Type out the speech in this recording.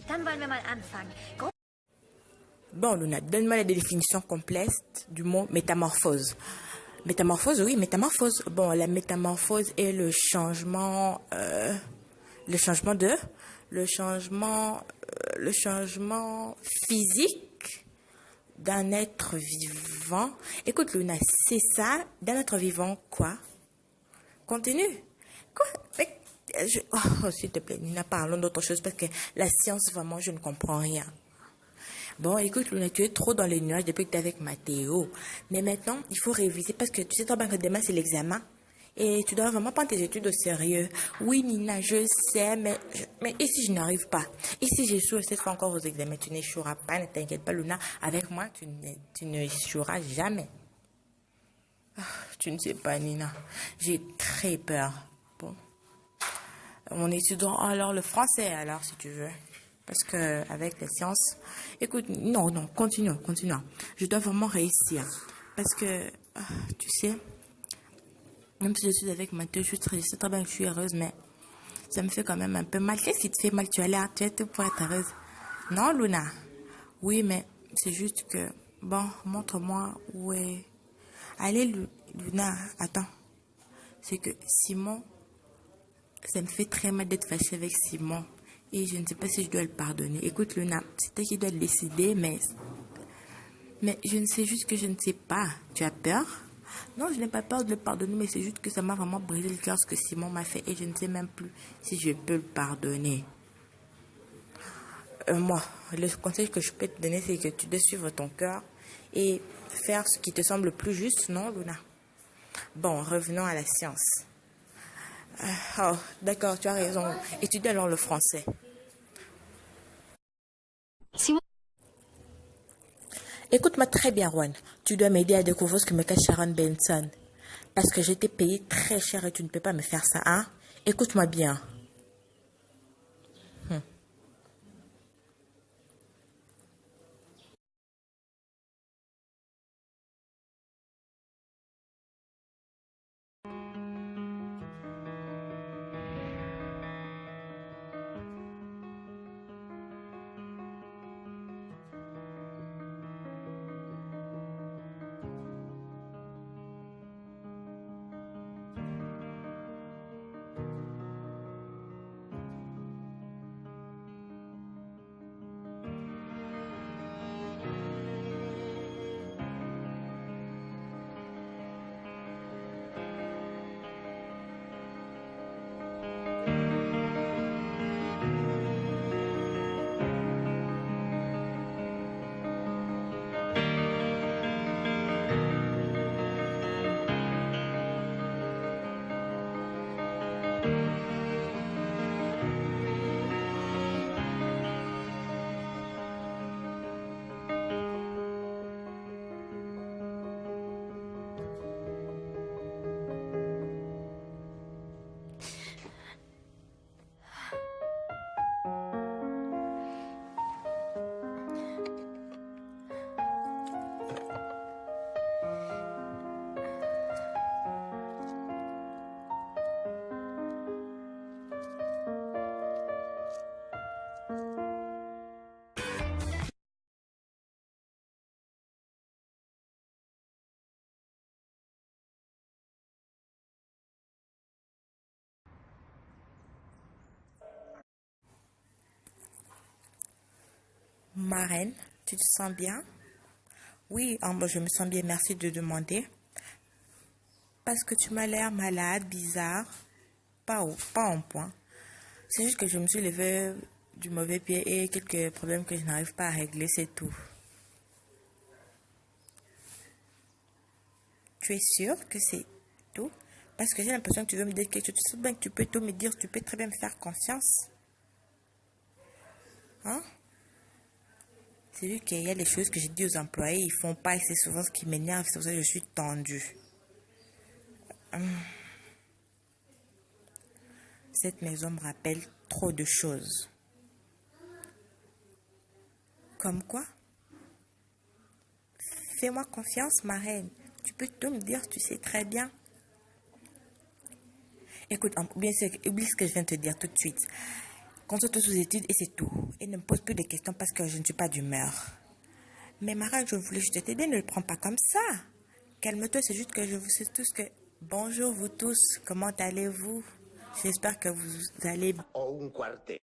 Dann wollen wir mal anfangen. Bon, Luna, donne-moi la définition complète du mot métamorphose. Métamorphose, oui, métamorphose. Bon, la métamorphose est le changement physique d'un être vivant. Écoute, Luna, c'est ça, d'un être vivant, quoi? Continue. Quoi? Oh, s'il te plaît, Nina, parlons d'autre chose parce que la science, vraiment, je ne comprends rien. Bon, écoute, Luna, tu es trop dans les nuages depuis que tu es avec Mathéo. Mais maintenant, il faut réviser parce que tu sais très bien que demain, c'est l'examen. Et tu dois vraiment prendre tes études au sérieux. Oui, Nina, je sais, mais et si je n'arrive pas? Et si j'échoue cette fois encore aux examens? Tu n'échoueras pas, ne t'inquiète pas, Luna. Avec moi, tu n'échoueras jamais. Ah, tu ne sais pas, Nina. J'ai très peur. Bon. On étudiera alors le français, alors, si tu veux. Parce que avec les sciences, écoute, non, continue. Je dois vraiment réussir. Parce que, tu sais, même si je suis avec Mathieu, je sais très bien que je suis heureuse, mais ça me fait quand même un peu mal. Qu'est-ce qui te fait mal? Tu as tout pour être heureuse. Non, Luna? Oui, mais c'est juste que, bon, montre-moi où est... Allez, Luna, attends. C'est que Simon, ça me fait très mal d'être fâchée avec Simon. Et je ne sais pas si je dois le pardonner. Écoute, Luna, c'est toi qui dois le décider, mais je ne sais juste que je ne sais pas. Tu as peur? Non, je n'ai pas peur de le pardonner, mais c'est juste que ça m'a vraiment brisé le cœur ce que Simon m'a fait et je ne sais même plus si je peux le pardonner. Moi, le conseil que je peux te donner, c'est que tu dois suivre ton cœur et faire ce qui te semble le plus juste, non, Luna? Bon, revenons à la science. Oh, d'accord, tu as raison. Étudie alors le français. Si Écoute-moi très bien, Juan. Tu dois m'aider à découvrir ce que me cache Sharon Benson. Parce que j'ai été payé très cher et tu ne peux pas me faire ça, hein? Écoute-moi bien. Ma reine, tu te sens bien? Oui, moi, je me sens bien, merci de demander. Parce que tu m'as l'air malade, bizarre. Pas en point. C'est juste que je me suis levée du mauvais pied et quelques problèmes que je n'arrive pas à régler, c'est tout. Tu es sûr que c'est tout? Parce que j'ai l'impression que tu veux me dire quelque chose. Tu sais bien que tu peux tout me dire, tu peux très bien me faire confiance. Hein? C'est vu qu'il y a des choses que j'ai dit aux employés, ils font pas et c'est souvent ce qui m'énerve, c'est pour ça que je suis tendue. Cette maison me rappelle trop de choses. Comme quoi? Fais-moi confiance, ma reine. Tu peux tout me dire, tu sais très bien. Écoute, bien sûr, oublie ce que je viens de te dire tout de suite. Concentre tous aux études et c'est tout. Et ne me pose plus de questions parce que je ne suis pas d'humeur. Mais Mara, je voulais juste t'aider, ne le prends pas comme ça. Calme-toi, c'est juste que je vous sais tous que... Bonjour vous tous, comment allez-vous? J'espère que vous allez... O un cuartet.